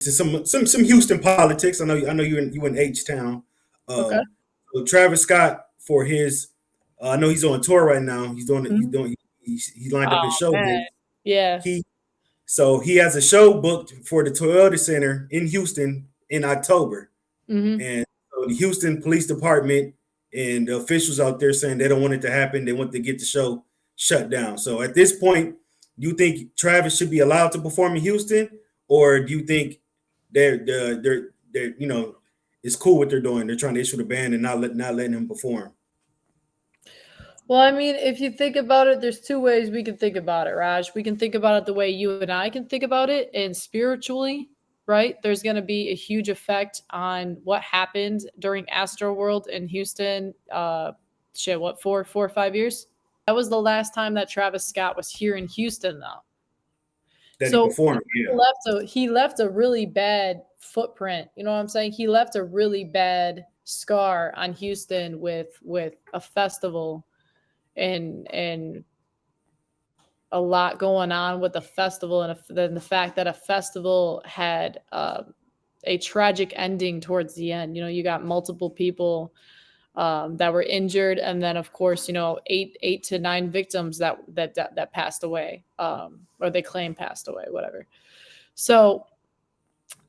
into some Houston politics. I know you in H Town. Okay. So Travis Scott for his, I know he's on tour right now. Mhm. He lined up his Oh show man. date. Yeah. He So he has a show booked for the Toyota Center in Houston in October, Hmm. and so the Houston Police Department and the officials out there saying they don't want it to happen. They want to get the show shut down. So at this point, do you think Travis should be allowed to perform in Houston, or do you think they're it's cool what they're doing? They're trying to issue the ban and not letting him perform. Well, I mean, if you think about it, there's two ways we can think about it, Raj. We can think about it the way you and I can think about it, and spiritually, right? There's going to be a huge effect on what happened during Astro World in Houston. Shit, what, 4 or 5 years? That was the last time that Travis Scott was here in Houston, though. That he So performed, yeah. he left a really bad footprint. You know what I'm saying? He left a really bad scar on Houston with a festival and a lot going on with the festival, and then the fact that a festival had a tragic ending towards the end. You know, you got multiple people that were injured, and then of course, you know, eight to nine victims that passed away, or they claim passed away, whatever. So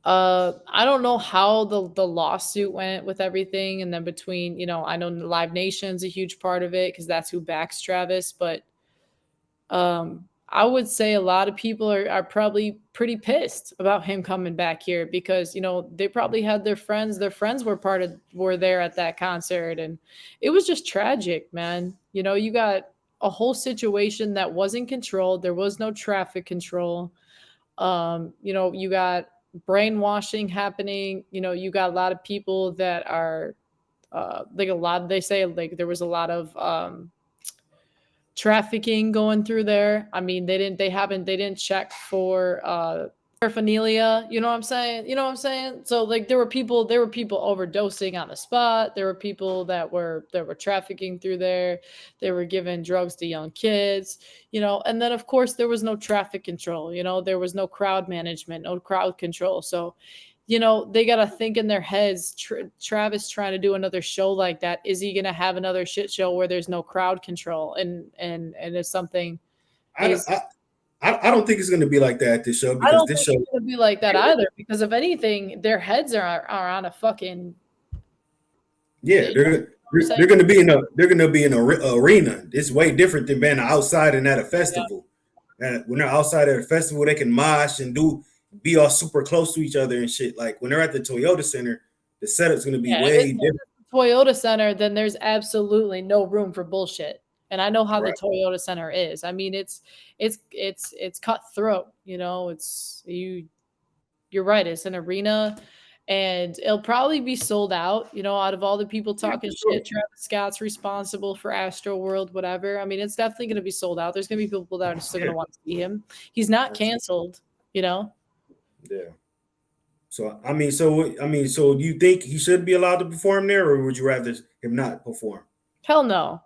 I don't know how the lawsuit went with everything, and then between, you know, I know Live Nation's a huge part of it because that's who backs Travis, but I would say a lot of people are probably pretty pissed about him coming back here because, you know, they probably had their friends were there at that concert, and it was just tragic, man. You know, you got a whole situation that wasn't controlled. There was no traffic control. You know, you got brainwashing happening. You know, you got a lot of people that are like a lot, they say like there was a lot of trafficking going through there. I mean, they didn't check for paraphernalia, you know what I'm saying? You know what I'm saying? So like there were people overdosing on the spot. There were people that were trafficking through there. They were giving drugs to young kids, you know, and then of course there was no traffic control, you know, there was no crowd management, no crowd control. So you know, they got to think in their heads, Travis trying to do another show like that. Is he going to have another shit show where there's no crowd control? And if something I, is, I I don't think it's going to be like that at this show I because don't this think show, it's going to be like that either, because if anything, their heads are on a fucking, yeah, you know what I'm saying? they're gonna be in an arena. It's way different than being outside and at a Yeah. festival. When they're outside at a festival, they can mosh and be all super close to each other and shit. Like when they're at the Toyota Center, the setup's gonna be Yeah. If way it's different. the Toyota Center, then there's absolutely no room for bullshit. And I know how the Right. Toyota Center is. I mean, it's cutthroat. You know, you're right. It's an arena, and it'll probably be sold out. You know, out of all the people Yeah, talking for sure. shit, Travis Scott's responsible for Astro World, whatever. I mean, it's definitely going to be sold out. There's going to be people that are still going Yeah, to want to see him. He's not absolutely. canceled. You know, Yeah. So do you think he should be allowed to perform there, or would you rather him not perform? hell no,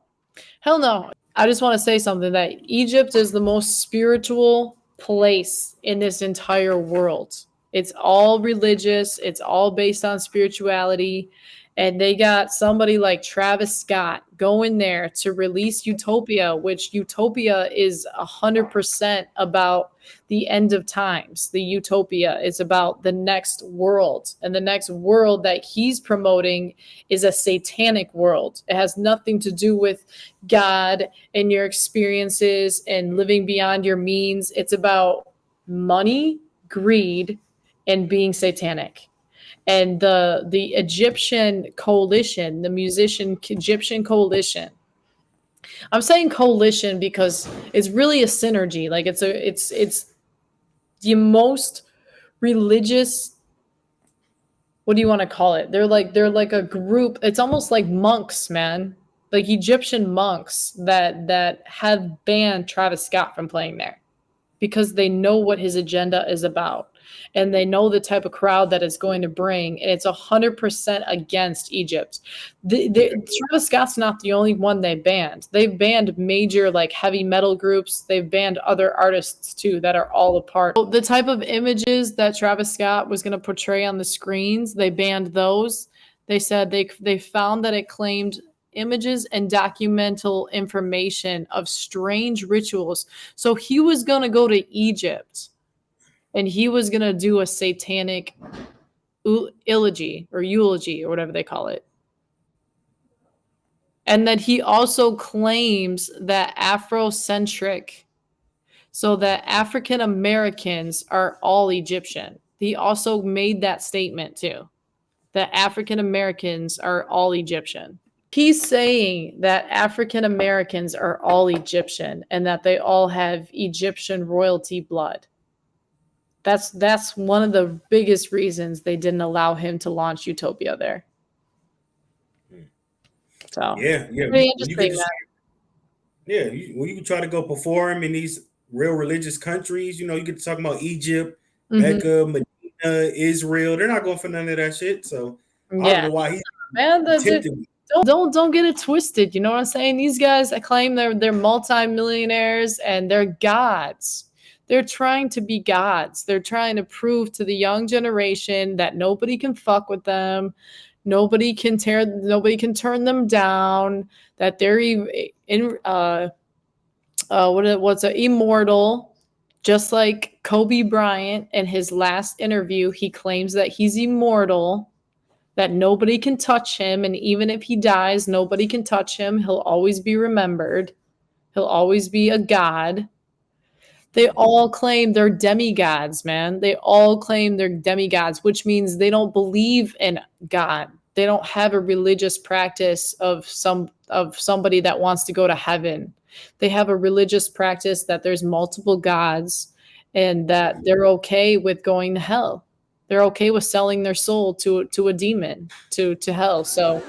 hell no. I just want to say something that Egypt is the most spiritual place in this entire world. It's all religious, it's all based on spirituality. And they got somebody like Travis Scott going there to release Utopia, which Utopia is 100% about the end of times. The Utopia is about the next world. And the next world that he's promoting is a satanic world. It has nothing to do with God and your experiences and living beyond your means. It's about money, greed, and being satanic. And the Egyptian coalition, the musician Egyptian coalition. I'm saying coalition because it's really a synergy. Like it's the most religious, what do you want to call it? They're like a group. It's almost like monks, man. Like Egyptian monks that have banned Travis Scott from playing there because they know what his agenda is about. and they know the type of crowd that it's going to bring, and it's 100% against Egypt. Travis Scott's not the only one they banned. They've banned major like heavy metal groups. They've banned other artists too that are all a part. The type of images that Travis Scott was going to portray on the screens, they banned those. They said they found that it claimed images and documental information of strange rituals. So he was going to go to Egypt and he was going to do a satanic eulogy or whatever they call it. And that he also claims that Afrocentric, so that African Americans are all Egyptian. He also made that statement too, that African Americans are all Egyptian. He's saying that African Americans are all Egyptian and that they all have Egyptian royalty blood. That's one of the biggest reasons they didn't allow him to launch Utopia there. So yeah. really interesting. When you try to go perform in these real religious countries, you get to talk about Egypt, Mecca, Medina, Israel. They're not going for none of that shit. So I don't know why don't get it twisted. You know what I'm saying? These guys claim they're multimillionaires and they're gods. They're trying to be gods. They're trying to prove to the young generation that nobody can fuck with them. Nobody can turn them down, that they're immortal. Just like Kobe Bryant in his last interview, he claims that he's immortal, that nobody can touch him, and even if he dies, nobody can touch him. He'll always be remembered. He'll always be a god. They all claim they're demigods, man. They all claim they're demigods, which means they don't believe in God. They don't have a religious practice of somebody that wants to go to heaven. They have a religious practice that there's multiple gods and that they're okay with going to hell. They're okay with selling their soul to a demon, to hell. So,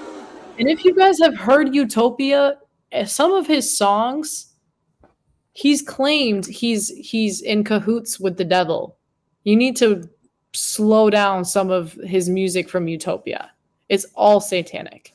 and if you guys have heard Utopia, some of his songs, he's claimed he's in cahoots with the devil. You need to slow down some of his music from Utopia. It's all satanic.